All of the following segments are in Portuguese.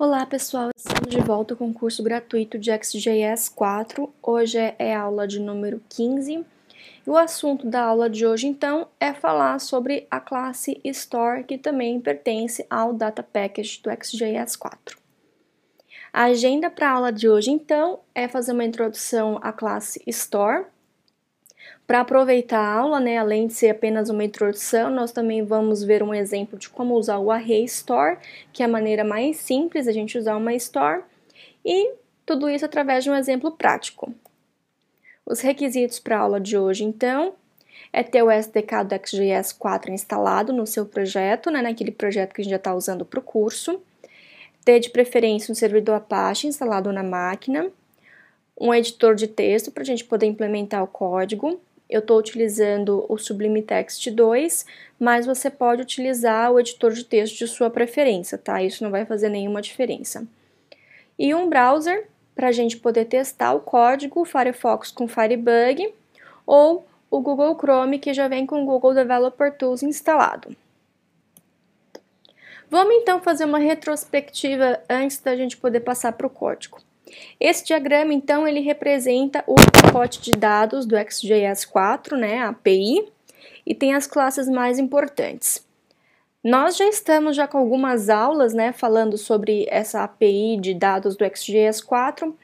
Olá pessoal, estamos de volta com o curso gratuito de XJS 4. Hoje é a aula de número 15 e o assunto da aula de hoje então é falar sobre a classe Store, que também pertence ao Data Package do XJS 4. A agenda para a aula de hoje então é fazer uma introdução à classe Store. Para aproveitar a aula, além de ser apenas uma introdução, nós também vamos ver um exemplo de como usar o Array Store, que é a maneira mais simples de a gente usar uma Store, e tudo isso através de um exemplo prático. Os requisitos para a aula de hoje, então, é ter o SDK do XJS 4 instalado no seu projeto, naquele projeto que a gente já está usando para o curso, ter de preferência um servidor Apache instalado na máquina, um editor de texto para a gente poder implementar o código. Eu estou utilizando o Sublime Text 2, mas você pode utilizar o editor de texto de sua preferência, tá? Isso não vai fazer nenhuma diferença. E um browser para a gente poder testar o código, o Firefox com Firebug, ou o Google Chrome, que já vem com o Google Developer Tools instalado. Vamos então fazer uma retrospectiva antes da gente poder passar para o código. Esse diagrama, então, ele representa o pacote de dados do XJS 4, a API, e tem as classes mais importantes. Nós já estamos com algumas aulas, falando sobre essa API de dados do XJS 4,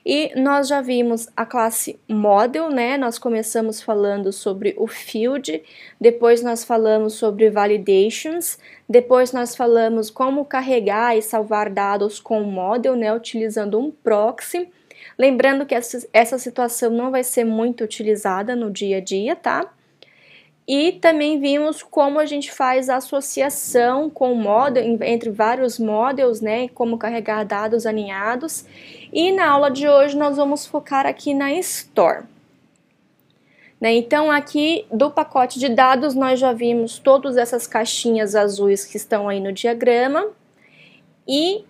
e nós já vimos a classe Model, nós começamos falando sobre o Field, depois nós falamos sobre Validations, depois nós falamos como carregar e salvar dados com o Model, utilizando um proxy. Lembrando que essa situação não vai ser muito utilizada no dia a dia, tá? E também vimos como a gente faz a associação com o model, entre vários models, como carregar dados alinhados. E na aula de hoje nós vamos focar aqui na Store. Então aqui do pacote de dados nós já vimos todas essas caixinhas azuis que estão aí no diagrama. E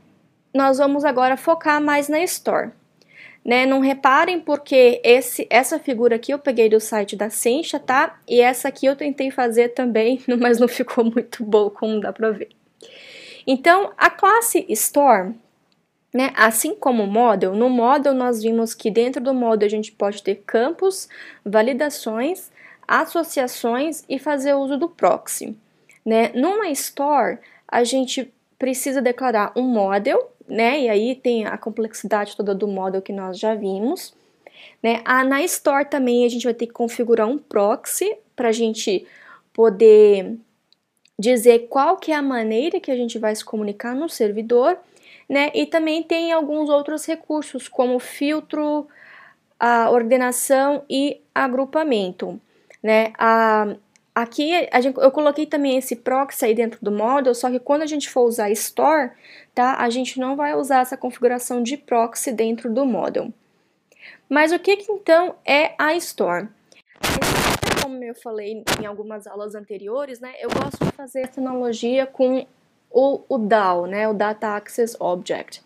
nós vamos agora focar mais na Store. Não reparem porque essa figura aqui eu peguei do site da Sencha, tá? E essa aqui eu tentei fazer também, mas não ficou muito boa, como dá pra ver. Então, a classe Store, assim como o Model, no Model nós vimos que dentro do Model a gente pode ter campos, validações, associações e fazer uso do proxy. Numa Store, a gente precisa declarar um Model, e aí tem a complexidade toda do model que nós já vimos. Na Store também a gente vai ter que configurar um proxy para a gente poder dizer qual que é a maneira que a gente vai se comunicar no servidor, e também tem alguns outros recursos, como filtro, a ordenação e agrupamento. Aqui eu coloquei também esse proxy aí dentro do model, só que quando a gente for usar Store, tá, a gente não vai usar essa configuração de proxy dentro do model. Mas o que então é a Store? Como eu falei em algumas aulas anteriores, eu gosto de fazer essa analogia com o DAO, o Data Access Object.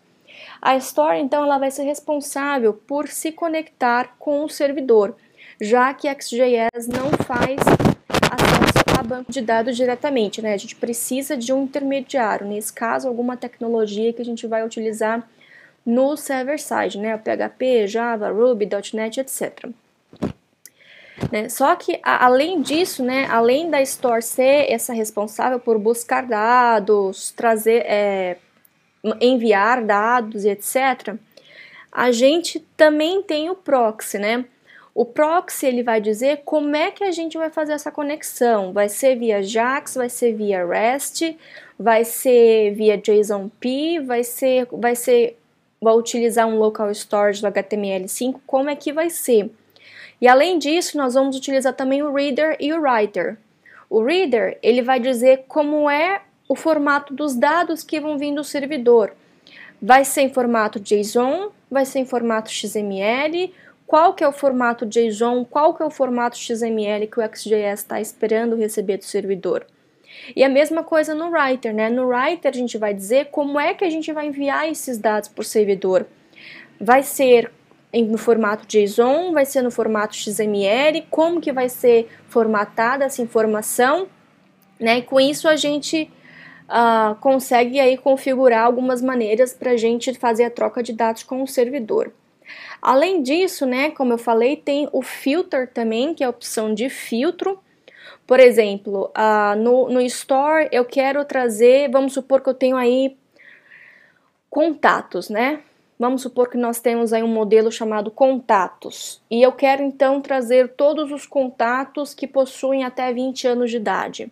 A Store, então, ela vai ser responsável por se conectar com o servidor, já que a XJS não faz acesso a banco de dados diretamente, a gente precisa de um intermediário, nesse caso alguma tecnologia que a gente vai utilizar no server-side, o PHP, Java, Ruby, .NET, etc. Só que além disso, além da Store ser essa responsável por buscar dados, trazer, enviar dados e etc., a gente também tem o proxy, O proxy, ele vai dizer como é que a gente vai fazer essa conexão. Vai ser via JAX, vai ser via REST, vai ser via JSON-P, vai utilizar um local storage do HTML5, como é que vai ser? E além disso, nós vamos utilizar também o reader e o writer. O reader, ele vai dizer como é o formato dos dados que vão vir do servidor. Vai ser em formato JSON, vai ser em formato XML, qual que é o formato JSON, qual que é o formato XML que o XJS está esperando receber do servidor. E a mesma coisa no Writer, No Writer a gente vai dizer como é que a gente vai enviar esses dados para o servidor. Vai ser no formato JSON, vai ser no formato XML, como que vai ser formatada essa informação, E com isso a gente consegue aí configurar algumas maneiras para a gente fazer a troca de dados com o servidor. Além disso, né, como eu falei, tem o filter também, que é a opção de filtro. Por exemplo, no Store eu quero trazer, vamos supor que eu tenho aí contatos, né? Vamos supor que nós temos aí um modelo chamado contatos, e eu quero então trazer todos os contatos que possuem até 20 anos de idade.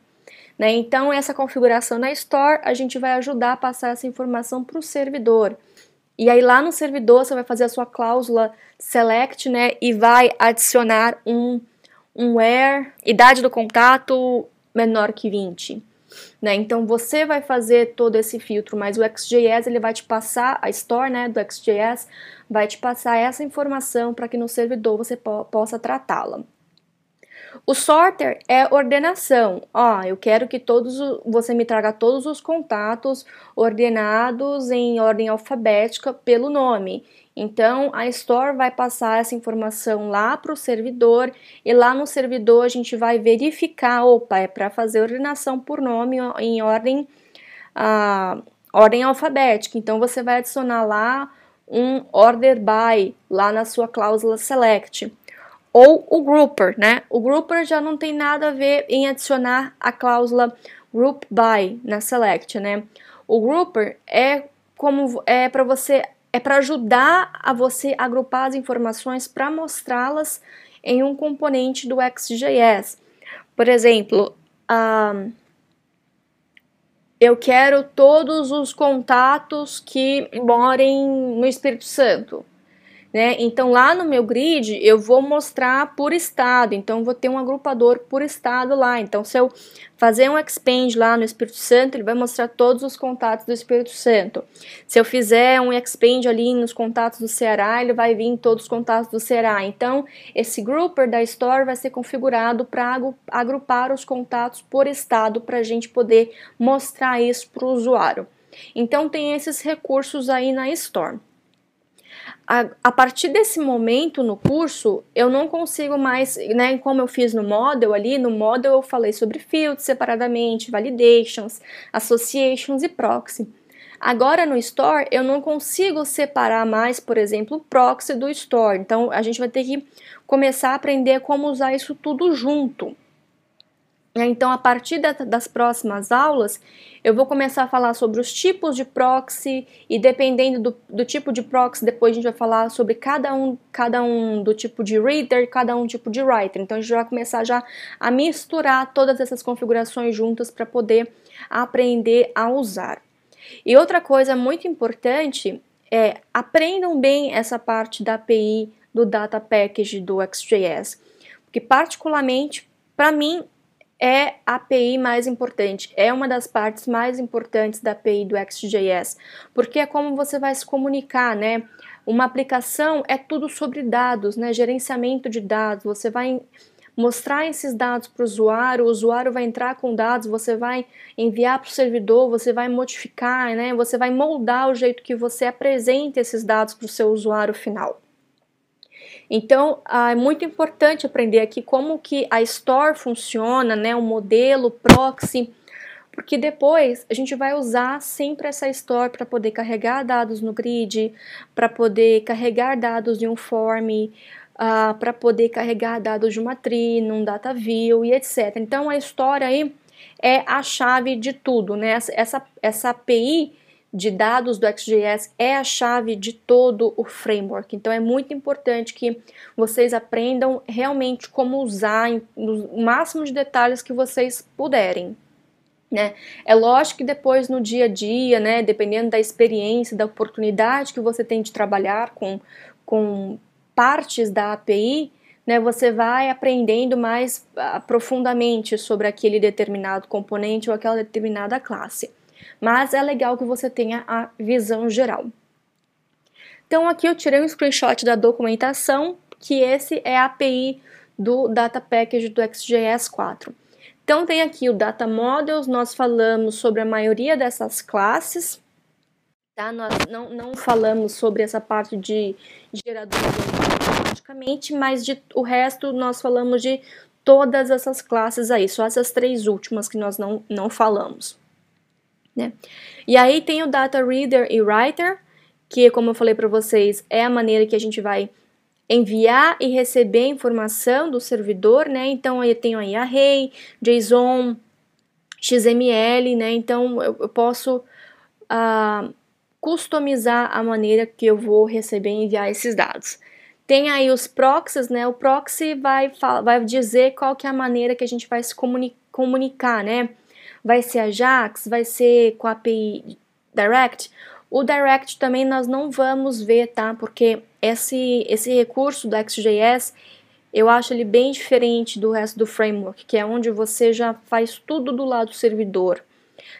Né? Então, essa configuração na Store, a gente vai ajudar a passar essa informação para o servidor. E aí lá no servidor você vai fazer a sua cláusula select, né, e vai adicionar um where, idade do contato menor que 20. Né? Então você vai fazer todo esse filtro, mas o XJS ele vai te passar, a Store, né, do XJS vai te passar essa informação para que no servidor você possa tratá-la. O sorter é ordenação. Eu quero que você me traga todos os contatos ordenados em ordem alfabética pelo nome. Então, a Store vai passar essa informação lá para o servidor e lá no servidor a gente vai verificar, é para fazer ordenação por nome em ordem alfabética. Então, você vai adicionar lá um order by lá na sua cláusula select. Ou o grouper, né? O grouper já não tem nada a ver em adicionar a cláusula group by na select, né? O grouper é para ajudar a você agrupar as informações para mostrá-las em um componente do XJS. Por exemplo, eu quero todos os contatos que morem no Espírito Santo. Né? Então lá no meu grid eu vou mostrar por estado, então vou ter um agrupador por estado lá. Então se eu fazer um expand lá no Espírito Santo, ele vai mostrar todos os contatos do Espírito Santo. Se eu fizer um expand ali nos contatos do Ceará, ele vai vir todos os contatos do Ceará. Então esse grouper da Store vai ser configurado para agrupar os contatos por estado, para a gente poder mostrar isso para o usuário. Então tem esses recursos aí na Store. A partir desse momento no curso, eu não consigo mais, né, como eu fiz no Model ali, no Model eu falei sobre fields separadamente, validations, associations e proxy. Agora no Store, eu não consigo separar mais, por exemplo, o proxy do Store. Então, a gente vai ter que começar a aprender como usar isso tudo junto. Então, a partir das próximas aulas, eu vou começar a falar sobre os tipos de proxy e dependendo do tipo de proxy, depois a gente vai falar sobre cada um do tipo de reader, cada um tipo de writer. Então, a gente vai começar já a misturar todas essas configurações juntas para poder aprender a usar. E outra coisa muito importante é aprendam bem essa parte da API do Data Package do XJS, porque particularmente, para mim, é a API mais importante, é uma das partes mais importantes da API do XJS, porque é como você vai se comunicar, né? Uma aplicação é tudo sobre dados, né? Gerenciamento de dados, você vai mostrar esses dados para o usuário vai entrar com dados, você vai enviar para o servidor, você vai modificar, né? Você vai moldar o jeito que você apresenta esses dados para o seu usuário final. Então, é muito importante aprender aqui como que a Store funciona, né, o modelo proxy, porque depois a gente vai usar sempre essa Store para poder carregar dados no grid, para poder carregar dados de um form, para poder carregar dados de uma tree, num data view e etc. Então, a Store aí é a chave de tudo, né? Essa API de dados do XJS é a chave de todo o framework. Então é muito importante que vocês aprendam realmente como usar no máximo de detalhes que vocês puderem. Né? É lógico que depois no dia a dia, né, dependendo da experiência, da oportunidade que você tem de trabalhar com partes da API, né, você vai aprendendo mais profundamente sobre aquele determinado componente ou aquela determinada classe. Mas é legal que você tenha a visão geral. Então aqui eu tirei um screenshot da documentação, que esse é a API do Data Package do XJS 4. Então tem aqui o Data Models, nós falamos sobre a maioria dessas classes, tá? Nós não falamos sobre essa parte de gerador automaticamente, mas o resto nós falamos de todas essas classes aí, só essas três últimas que nós não falamos. né? E aí tem o Data Reader e Writer, que, como eu falei para vocês, é a maneira que a gente vai enviar e receber informação do servidor, né? Então, aí eu tenho aí Array, JSON, XML, né? Então, eu posso customizar a maneira que eu vou receber e enviar esses dados. Tem aí os proxies, né? O proxy vai dizer qual que é a maneira que a gente vai se comunicar, né? Vai ser Ajax, vai ser com a API Direct. O Direct também nós não vamos ver, tá? Porque esse recurso do XJS, eu acho ele bem diferente do resto do framework, que é onde você já faz tudo do lado servidor,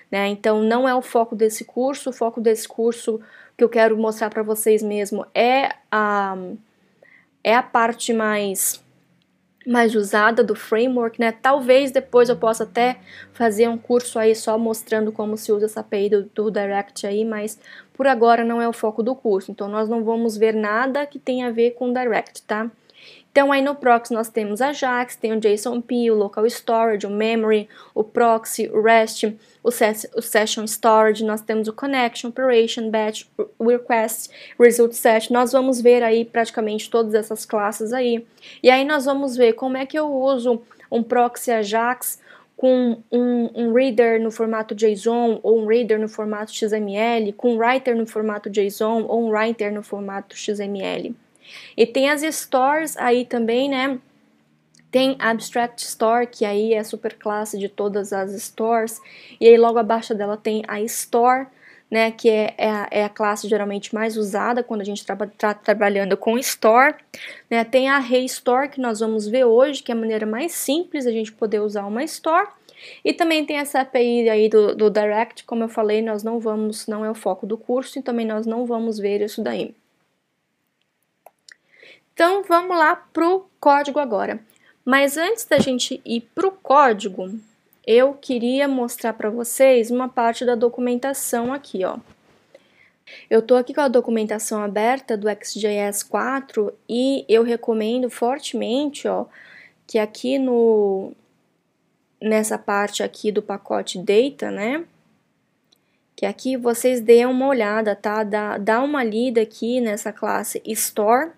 né? Então, não é o foco desse curso. O foco desse curso que eu quero mostrar para vocês mesmo é a parte mais usada do framework, né? Talvez depois eu possa até fazer um curso aí só mostrando como se usa essa API do Direct aí, mas por agora não é o foco do curso. Então, nós não vamos ver nada que tenha a ver com Direct, tá? Então, aí no proxy nós temos Ajax, tem o JSONP, o Local Storage, o Memory, o Proxy, o REST, o Session Storage, nós temos o Connection, Operation, Batch, Request, Result Set. Nós vamos ver aí praticamente todas essas classes aí. E aí nós vamos ver como é que eu uso um Proxy Ajax com um reader no formato JSON ou um reader no formato XML, com um writer no formato JSON ou um writer no formato XML. E tem as stores aí também, né? Tem Abstract Store, que aí é a superclasse de todas as stores. E aí logo abaixo dela tem a Store, né? Que é a classe geralmente mais usada quando a gente está trabalhando com Store. Né? Tem a Array Store, que nós vamos ver hoje, que é a maneira mais simples a gente poder usar uma Store. E também tem essa API aí do Direct, como eu falei, nós não é o foco do curso, e também nós não vamos ver isso daí. Então, vamos lá para o código agora. Mas antes da gente ir para o código, eu queria mostrar para vocês uma parte da documentação aqui, ó. Eu estou aqui com a documentação aberta do XJS 4 e eu recomendo fortemente, ó, que aqui nessa parte aqui do pacote Data, né, que aqui vocês deem uma olhada, tá? Dá uma lida aqui nessa classe Store,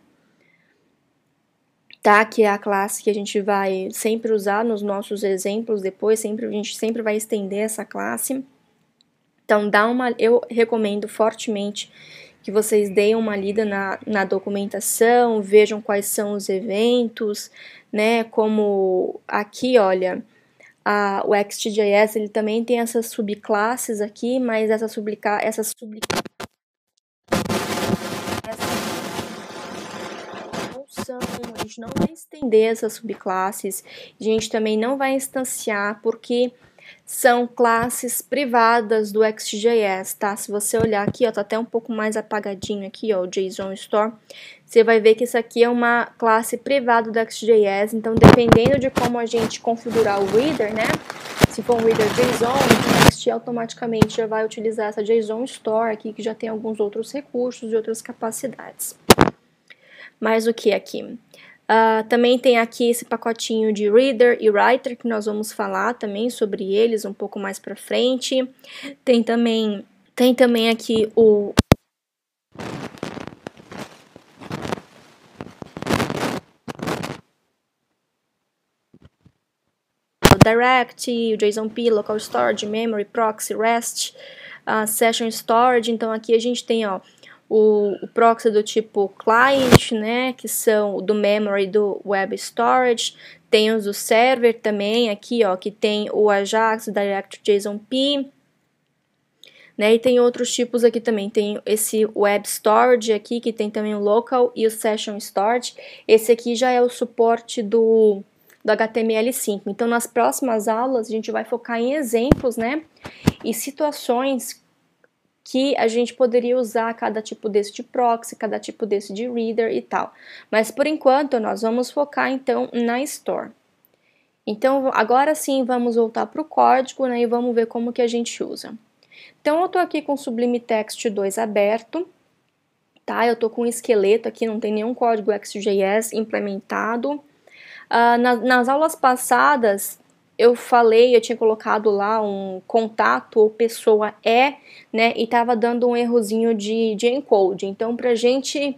tá? Que é a classe que a gente vai sempre usar nos nossos exemplos depois, a gente sempre vai estender essa classe. Então, eu recomendo fortemente que vocês deem uma lida na documentação, vejam quais são os eventos, né? Como aqui, olha, o XJS, ele também tem essas subclasses aqui, mas essas subclasses a gente não vai estender essas subclasses, a gente também não vai instanciar, porque são classes privadas do XJS, tá? Se você olhar aqui, ó, tá até um pouco mais apagadinho aqui, ó, o JSON Store, você vai ver que isso aqui é uma classe privada do XJS, então dependendo de como a gente configurar o reader, né? Se for um reader JSON, o Next automaticamente já vai utilizar essa JSON Store aqui, que já tem alguns outros recursos e outras capacidades. Mais o que aqui? Também tem aqui esse pacotinho de Reader e Writer, que nós vamos falar também sobre eles um pouco mais para frente. Tem também aqui o Direct, o JSONP, Local Storage, Memory, Proxy, REST, Session Storage. Então aqui a gente tem, ó, o proxy do tipo client, né, que são do memory do web storage, tem os do server também aqui, ó, que tem o Ajax, o Direct JSONP, né, e tem outros tipos aqui também, tem esse web storage aqui, que tem também o local e o session storage. Esse aqui já é o suporte do HTML5. Então, nas próximas aulas, a gente vai focar em exemplos, né, e situações que a gente poderia usar cada tipo desse de proxy, cada tipo desse de reader e tal. Mas por enquanto nós vamos focar então na Store. Então agora sim vamos voltar para o código, né, e vamos ver como que a gente usa. Então eu estou aqui com o Sublime Text 2 aberto, tá? Eu estou com um esqueleto aqui, não tem nenhum código XJS implementado. Nas aulas passadas eu falei, eu tinha colocado lá um contato ou pessoa né, e tava dando um errozinho de encode. Então, pra gente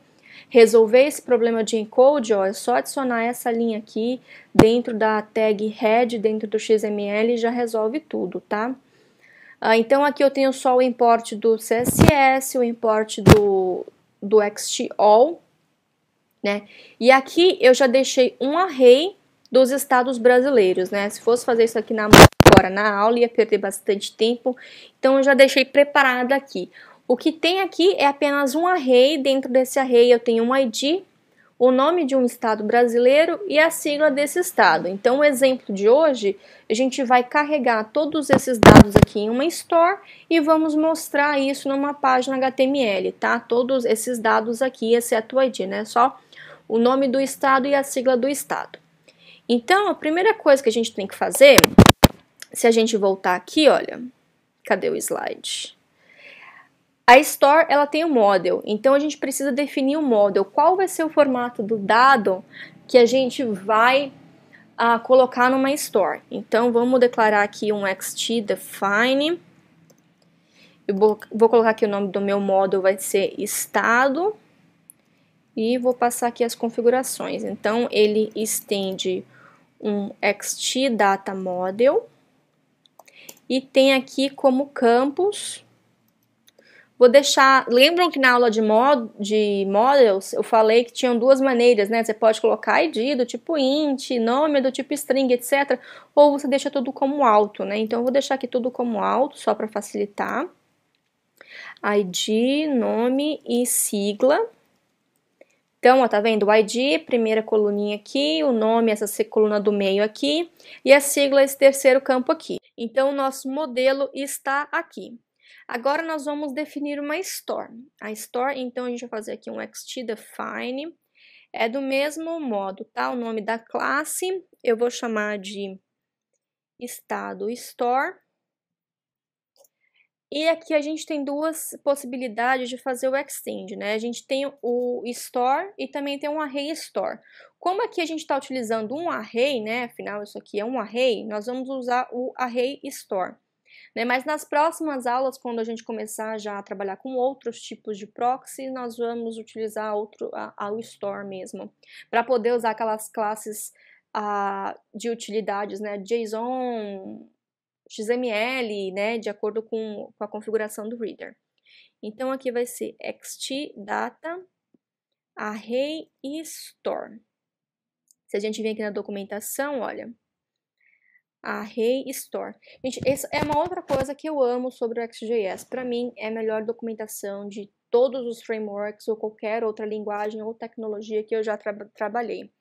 resolver esse problema de encode, ó, é só adicionar essa linha aqui dentro da tag head, dentro do XML, e já resolve tudo, tá? Então, aqui eu tenho só o import do CSS, o import do XTAll, né? E aqui eu já deixei um array dos estados brasileiros, né? Se fosse fazer isso aqui agora na aula, ia perder bastante tempo. Então, eu já deixei preparado aqui. O que tem aqui é apenas um array. Dentro desse array eu tenho um ID, o nome de um estado brasileiro e a sigla desse estado. Então, o exemplo de hoje, a gente vai carregar todos esses dados aqui em uma store e vamos mostrar isso numa página HTML, tá? Todos esses dados aqui, exceto o ID, né? Só o nome do estado e a sigla do estado. Então, a primeira coisa que a gente tem que fazer, se a gente voltar aqui, olha, cadê o slide? A store, ela tem o model, então a gente precisa definir o model. Qual vai ser o formato do dado que a gente vai colocar numa store? Então, vamos declarar aqui um xtDefine. Eu vou colocar aqui o nome do meu model, vai ser estado. E vou passar aqui as configurações. Então, ele estende um xtDataModel. E tem aqui como campus. Vou deixar... Lembram que na aula de models eu falei que tinham duas maneiras, né? Você pode colocar ID do tipo int, nome do tipo string, etc. Ou você deixa tudo como alto, né? Então, eu vou deixar aqui tudo como alto, só para facilitar. ID, nome e sigla. Então, ó, tá vendo? O ID, primeira coluninha aqui, o nome, essa coluna do meio aqui, e a sigla, esse terceiro campo aqui. Então, o nosso modelo está aqui. Agora, nós vamos definir uma store. A store, então, a gente vai fazer aqui um xtDefine. É do mesmo modo, tá? O nome da classe, eu vou chamar de estado store. E aqui a gente tem duas possibilidades de fazer o extend, né? A gente tem o store e também tem um array store. Como aqui a gente está utilizando um array, né? Afinal, isso aqui é um array, nós vamos usar o array store. Né? Mas nas próximas aulas, quando a gente começar já a trabalhar com outros tipos de proxy, nós vamos utilizar o store mesmo, para poder usar aquelas classes de utilidades, né? JSON, XML, né, de acordo com a configuração do reader. Então, aqui vai ser xtData array e store. Se a gente vir aqui na documentação, olha, array store. Gente, essa é uma outra coisa que eu amo sobre o XJS. Para mim, é a melhor documentação de todos os frameworks ou qualquer outra linguagem ou tecnologia que eu já trabalhei.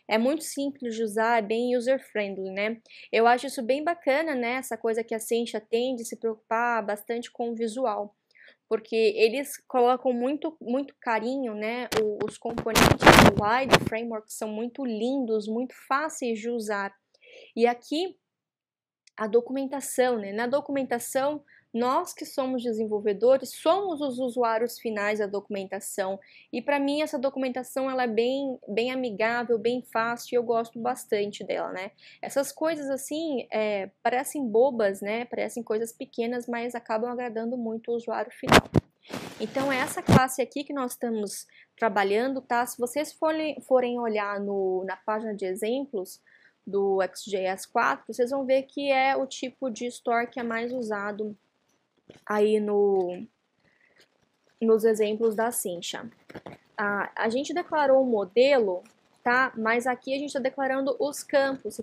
É muito simples de usar, é bem user-friendly, né? Eu acho isso bem bacana, né? Essa coisa que a Sencha tem de se preocupar bastante com o visual. Porque eles colocam muito carinho, né? Os componentes do UI do framework são muito lindos, muito fáceis de usar. E aqui a documentação, né? Na documentação, nós que somos desenvolvedores somos os usuários finais da documentação. E para mim essa documentação ela é bem amigável, bem fácil e eu gosto bastante dela, né? Essas coisas assim parecem bobas, né? Parecem coisas pequenas, mas acabam agradando muito o usuário final. Então é essa classe aqui que nós estamos trabalhando, tá? Se vocês forem olhar na página de exemplos do XJS 4, vocês vão ver que é o tipo de store que é mais usado aí nos exemplos da Sencha. A gente declarou um modelo, tá? Mas aqui a gente está declarando os campos.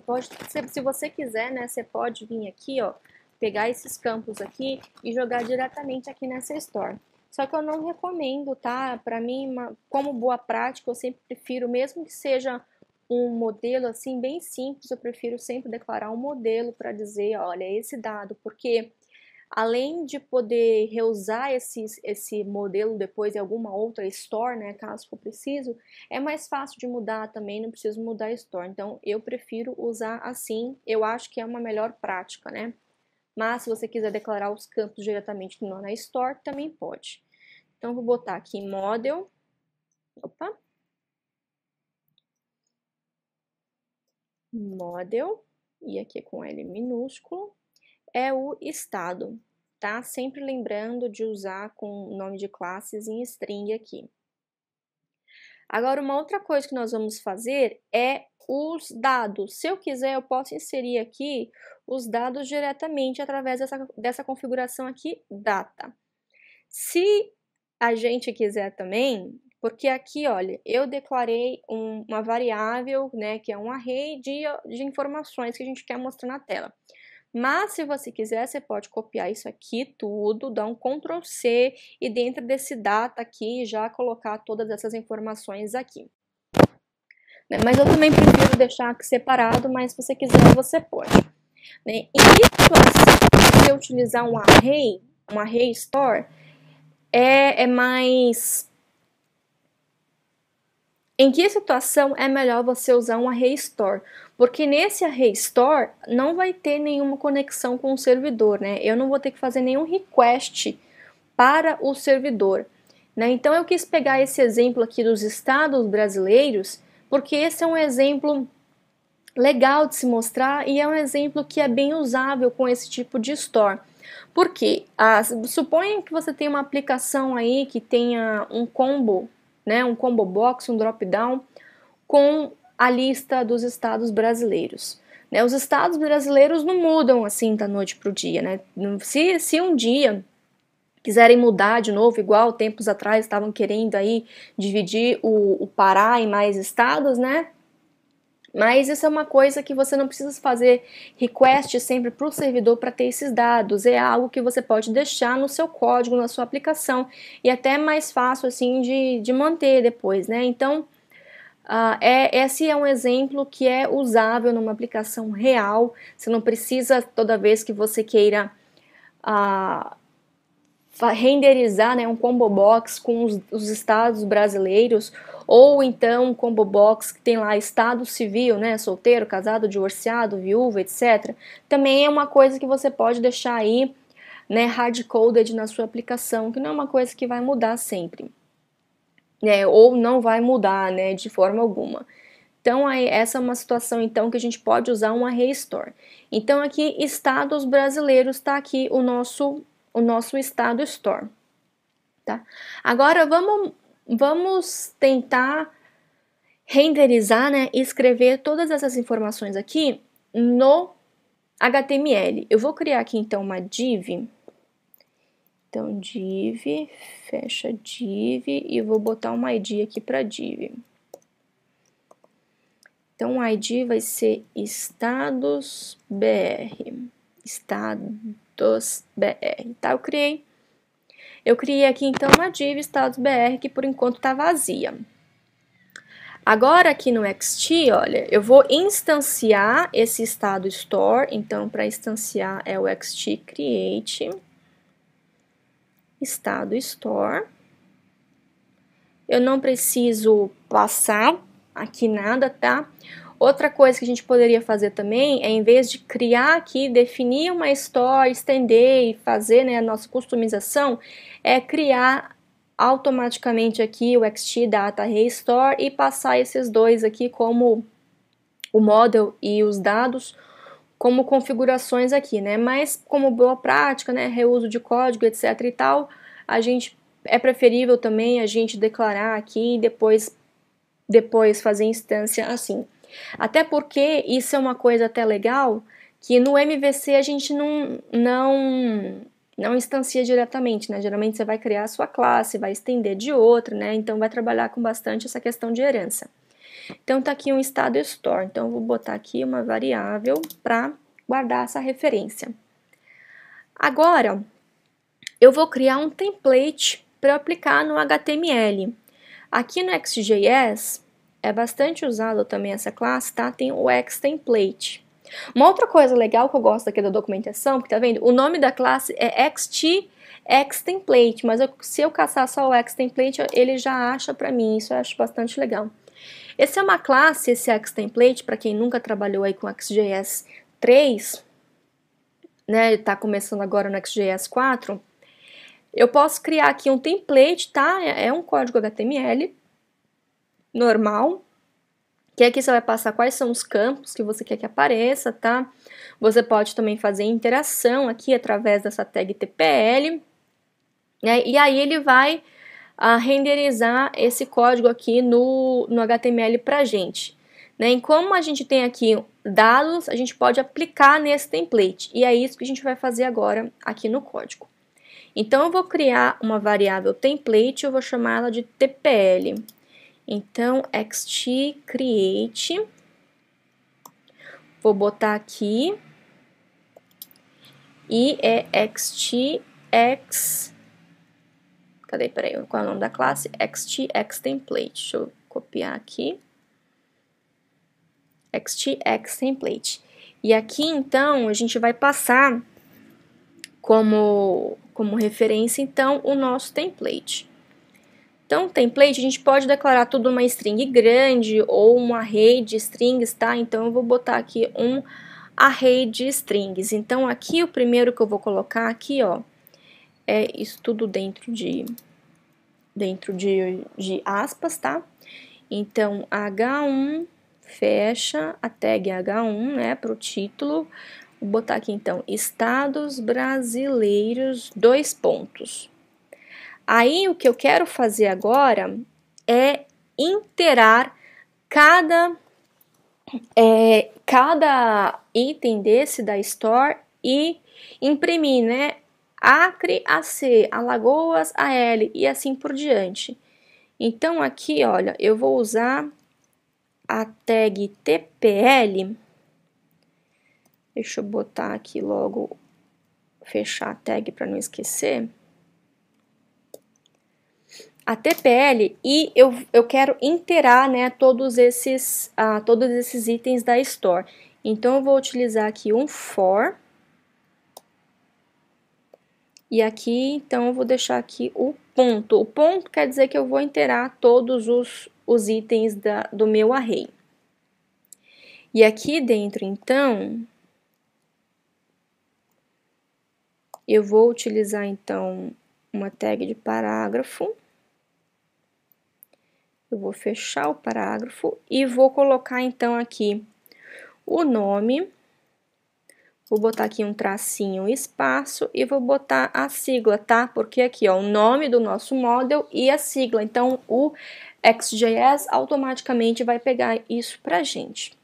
Se você quiser, né, você pode vir aqui, ó, pegar esses campos aqui e jogar diretamente aqui nessa store. Só que eu não recomendo, tá? Para mim, como boa prática, eu sempre prefiro, mesmo que seja um modelo assim bem simples, eu prefiro sempre declarar um modelo para dizer, olha, esse dado, porque além de poder reusar esse modelo depois em alguma outra store, né, caso for preciso, é mais fácil de mudar também, não preciso mudar a store. Então, eu prefiro usar assim, eu acho que é uma melhor prática, né? Mas se você quiser declarar os campos diretamente na store, também pode. Então, vou botar aqui model, model, e aqui com L minúsculo, é o estado, tá? Sempre lembrando de usar com o nome de classes em string aqui. Agora, uma outra coisa que nós vamos fazer é os dados. Se eu quiser, eu posso inserir aqui os dados diretamente através dessa configuração aqui, data. Se a gente quiser também, porque aqui, olha, eu declarei uma variável, né, que é um array de informações que a gente quer mostrar na tela. Mas, se você quiser, você pode copiar isso aqui tudo, dar um Ctrl C e dentro desse data aqui já colocar todas essas informações aqui. Mas eu também prefiro deixar aqui separado, mas se você quiser, você pode. Em que situação você utilizar um array store, é mais... Em que situação é melhor você usar um array store? Porque nesse array store não vai ter nenhuma conexão com o servidor, né? Eu não vou ter que fazer nenhum request para o servidor, né? Então eu quis pegar esse exemplo aqui dos estados brasileiros, porque esse é um exemplo legal de se mostrar e é um exemplo que é bem usável com esse tipo de store. Porque suponha que você tem uma aplicação aí que tenha um combo, né, um combo box, um drop down com a lista dos estados brasileiros. Né, os estados brasileiros não mudam assim da noite para o dia, né? Se um dia quiserem mudar de novo, igual tempos atrás estavam querendo aí dividir o Pará em mais estados, né? Mas isso é uma coisa que você não precisa fazer request sempre para o servidor para ter esses dados. É algo que você pode deixar no seu código, na sua aplicação. E até mais fácil assim de manter depois, né? Então, esse é um exemplo que é usável numa aplicação real. Você não precisa, toda vez que você queira renderizar, né, um combo box com os estados brasileiros, ou então um combo box que tem lá estado civil, né, solteiro, casado, divorciado, viúva, etc. Também é uma coisa que você pode deixar aí, né, hard-coded na sua aplicação, que não é uma coisa que vai mudar sempre, né, ou não vai mudar, né, de forma alguma. Então, aí, essa é uma situação então que a gente pode usar um array store. Então, aqui, estados brasileiros, está aqui o nosso estado store. Tá? Agora, vamos tentar renderizar, né, e escrever todas essas informações aqui no HTML. Eu vou criar aqui, então, uma div. Então, div, fecha div e vou botar uma ID aqui para div. Então, o ID vai ser estados BR. Estados BR, tá? Eu criei aqui, então, uma div estados BR que, por enquanto, está vazia. Agora, aqui no XT, olha, eu vou instanciar esse estado store. Então, para instanciar é o XT create estado store. Eu não preciso passar aqui nada, tá? Outra coisa que a gente poderia fazer também é, em vez de criar aqui, definir uma store, estender e fazer, né, a nossa customização, é criar automaticamente aqui o XT Data Array Store e passar esses dois aqui como o model e os dados como configurações aqui, né? Mas como boa prática, né, reuso de código, etc e tal, é preferível também a gente declarar aqui e depois fazer instância assim. Até porque isso é uma coisa até legal, que no MVC a gente não instancia diretamente, né? Geralmente você vai criar a sua classe, vai estender de outra, né? Então vai trabalhar com bastante essa questão de herança. Então tá aqui um estado store, então eu vou botar aqui uma variável para guardar essa referência. Agora, eu vou criar um template para aplicar no HTML. Aqui no XJS, é bastante usado também essa classe, tá? Tem o XTemplate. Uma outra coisa legal que eu gosto aqui da documentação, porque tá vendo? O nome da classe é XTemplate, mas se eu caçar só o XTemplate, ele já acha para mim, isso eu acho bastante legal. Essa é uma classe, esse XTemplate, para quem nunca trabalhou aí com XJS 3, né, tá começando agora no XJS 4, eu posso criar aqui um template, tá? É um código HTML normal, Que aqui você vai passar quais são os campos que você quer que apareça, tá? Você pode também fazer interação aqui através dessa tag TPL, né? E aí ele vai renderizar esse código aqui no HTML pra gente, né? E como a gente tem aqui dados, a gente pode aplicar nesse template, e é isso que a gente vai fazer agora aqui no código. Então, eu vou criar uma variável template, eu vou chamar ela de TPL. Então, xtCreate, vou botar aqui, e é xtx, peraí, qual é o nome da classe? xtxTemplate, deixa eu copiar aqui, xtxTemplate. E aqui, então, a gente vai passar como referência, então, o nosso template. Então, template, a gente pode declarar tudo numa string grande ou um array de strings, tá? Então, eu vou botar aqui um array de strings. Então, aqui, o primeiro que eu vou colocar aqui, ó, é isso tudo dentro de aspas, tá? Então, H1, fecha a tag H1, né, para o título. Vou botar aqui, então, Estados Brasileiros, 2 pontos. Aí, o que eu quero fazer agora é interar cada item desse da Store e imprimir, né? Acre a C, Alagoas a L e assim por diante. Então, aqui, olha, eu vou usar a tag TPL. Deixa eu botar aqui logo, fechar a tag para não esquecer. A TPL, e eu quero interar, né, todos esses itens da Store. Então, eu vou utilizar aqui um for. E aqui, então, eu vou deixar aqui o ponto. O ponto quer dizer que eu vou interar todos os itens do meu array. E aqui dentro, então, eu vou utilizar, então, uma tag de parágrafo. Eu vou fechar o parágrafo e vou colocar, então, aqui o nome. Vou botar aqui um tracinho, espaço, e vou botar a sigla, tá? Porque aqui, ó, o nome do nosso model e a sigla. Então, o XJS automaticamente vai pegar isso pra gente,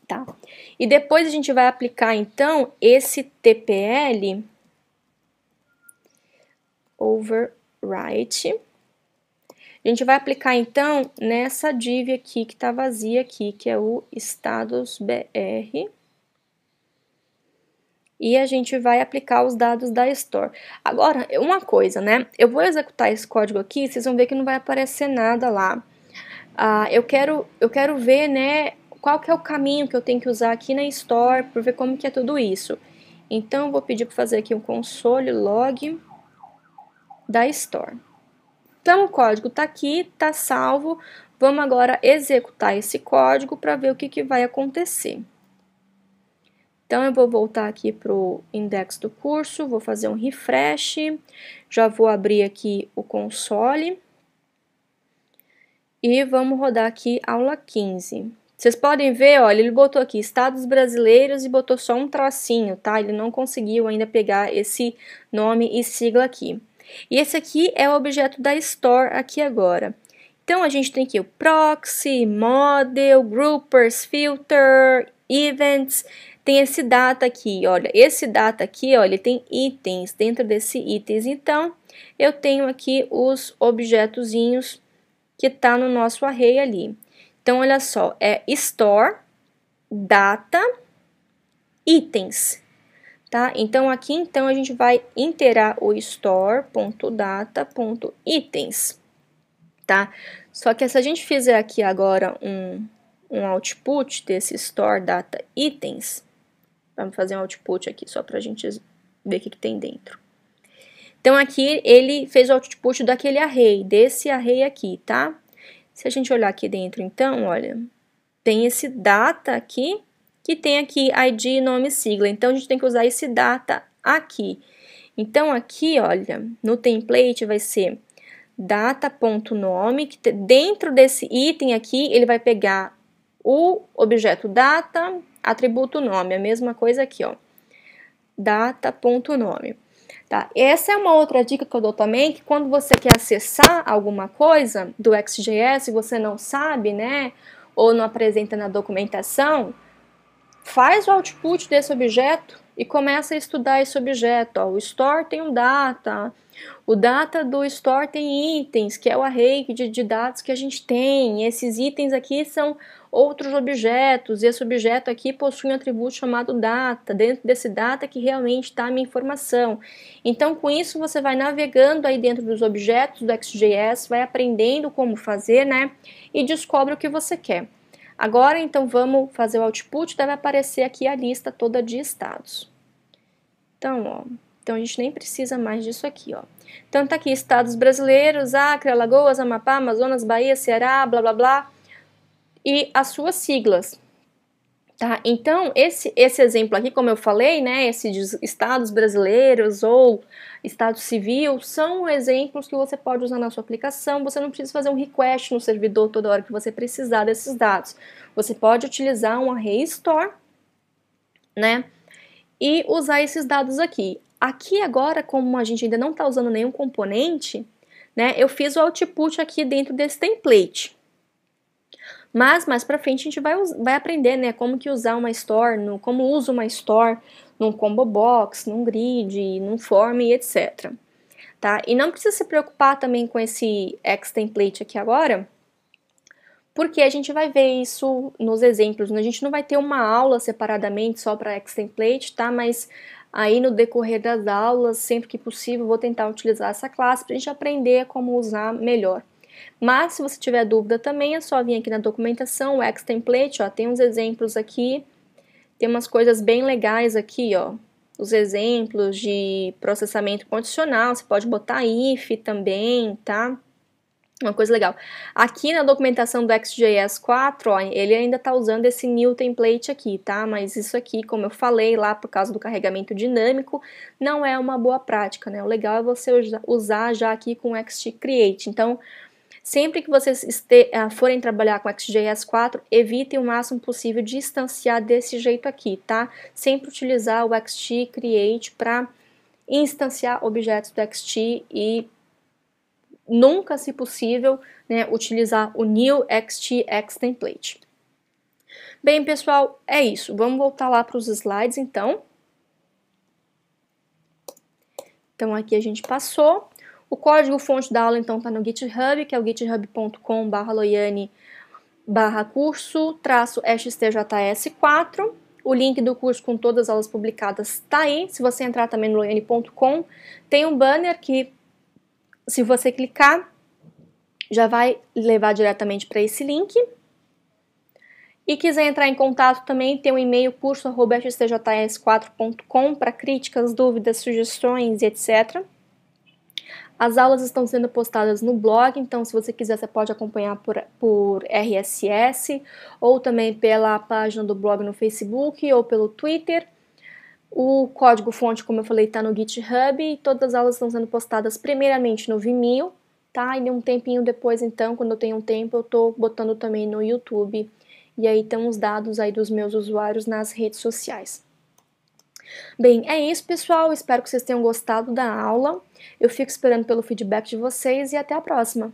tá? E depois a gente vai aplicar, então, esse TPL overwrite. A gente vai aplicar, então, nessa div aqui, que tá vazia aqui, que é o status BR. E a gente vai aplicar os dados da Store. Agora, uma coisa, né? Eu vou executar esse código aqui, vocês vão ver que não vai aparecer nada lá. Eu quero ver, né, qual que é o caminho que eu tenho que usar aqui na Store para ver como que é tudo isso. Então, eu vou pedir para fazer aqui um console log da Store. Então, o código está aqui, está salvo. Vamos agora executar esse código para ver o que vai acontecer. Então, eu vou voltar aqui para o index do curso, vou fazer um refresh, já vou abrir aqui o console e vamos rodar aqui aula 15. Vocês podem ver, olha, ele botou aqui Estados Brasileiros e botou só um tracinho, tá? Ele não conseguiu ainda pegar esse nome e sigla aqui. E esse aqui é o objeto da Store aqui agora. Então, a gente tem aqui o proxy, model, groupers, filter, events. Tem esse data aqui, olha, esse data aqui, olha, ele tem itens, dentro desse itens, então, eu tenho aqui os objetozinhos que tá no nosso array ali. Então, olha só, é store, data, itens, tá? Então, aqui, então, a gente vai interar o store.data.itens, tá? Só que se a gente fizer aqui agora um output desse store data itens, vamos fazer um output aqui só para a gente ver o que tem dentro. Então, aqui ele fez o output daquele array, desse array aqui, tá? Se a gente olhar aqui dentro, então, olha, tem esse data aqui, que tem aqui ID, nome e sigla. Então, a gente tem que usar esse data aqui. Então, aqui, olha, no template vai ser data.nome, que dentro desse item aqui, ele vai pegar o objeto data, atributo nome, a mesma coisa aqui, ó, data.nome. Tá? Essa é uma outra dica que eu dou também, que quando você quer acessar alguma coisa do XJS e você não sabe, né, ou não apresenta na documentação, faz o output desse objeto e começa a estudar esse objeto. Ó, o store tem um data, o data do store tem itens, que é o array de dados que a gente tem. Esses itens aqui são outros objetos, e esse objeto aqui possui um atributo chamado data, dentro desse data que realmente está a minha informação. Então, com isso, você vai navegando aí dentro dos objetos do XJS, vai aprendendo como fazer, né, e descobre o que você quer. Agora, então, vamos fazer o output, deve aparecer aqui a lista toda de estados. Então, ó, então a gente nem precisa mais disso aqui, ó. Então tá aqui, estados brasileiros, Acre, Alagoas, Amapá, Amazonas, Bahia, Ceará, blá, blá, blá, e as suas siglas. Tá? Então, esse exemplo aqui, como eu falei, né, esses estados brasileiros ou estado civil, são exemplos que você pode usar na sua aplicação. Você não precisa fazer um request no servidor toda hora que você precisar desses dados. Você pode utilizar um array store, né, e usar esses dados aqui. Aqui agora, como a gente ainda não está usando nenhum componente, né, eu fiz o output aqui dentro desse template. Mas mais para frente a gente vai aprender, né, como que usar uma store, como usa uma store num combo box, num grid, num form e etc. Tá? E não precisa se preocupar também com esse XTemplate aqui agora, porque a gente vai ver isso nos exemplos, né? A gente não vai ter uma aula separadamente só para XTemplate, tá? Mas aí no decorrer das aulas, sempre que possível, vou tentar utilizar essa classe para a gente aprender como usar melhor. Mas se você tiver dúvida também, é só vir aqui na documentação, o XTemplate, ó, tem uns exemplos aqui, tem umas coisas bem legais aqui, ó, os exemplos de processamento condicional, você pode botar if também, tá? Uma coisa legal. Aqui na documentação do XJS 4, ó, ele ainda está usando esse new template aqui, tá? Mas isso aqui, como eu falei lá, por causa do carregamento dinâmico, não é uma boa prática, né? O legal é você usar já aqui com o XTCreate. Então, sempre que vocês forem trabalhar com XJS 4, evitem o máximo possível de instanciar desse jeito aqui, tá? Sempre utilizar o XTCreate para instanciar objetos do XT e nunca, se possível, né, utilizar o new XTXtemplate. Bem, pessoal, é isso. Vamos voltar lá para os slides, então. Então, aqui a gente passou. O código-fonte da aula, então, está no GitHub, que é o github.com/loiane-xtjs4. O link do curso com todas as aulas publicadas está aí. Se você entrar também no loiane.com, tem um banner que, se você clicar, já vai levar diretamente para esse link. E quiser entrar em contato também, tem o e-mail curso@xtjs4.com para críticas, dúvidas, sugestões e etc. As aulas estão sendo postadas no blog, então se você quiser, você pode acompanhar por RSS ou também pela página do blog no Facebook ou pelo Twitter. O código-fonte, como eu falei, está no GitHub e todas as aulas estão sendo postadas primeiramente no Vimeo, tá? E um tempinho depois, então, quando eu tenho um tempo, eu estou botando também no YouTube. E aí estão os dados aí dos meus usuários nas redes sociais. Bem, é isso, pessoal. Espero que vocês tenham gostado da aula. Eu fico esperando pelo feedback de vocês e até a próxima.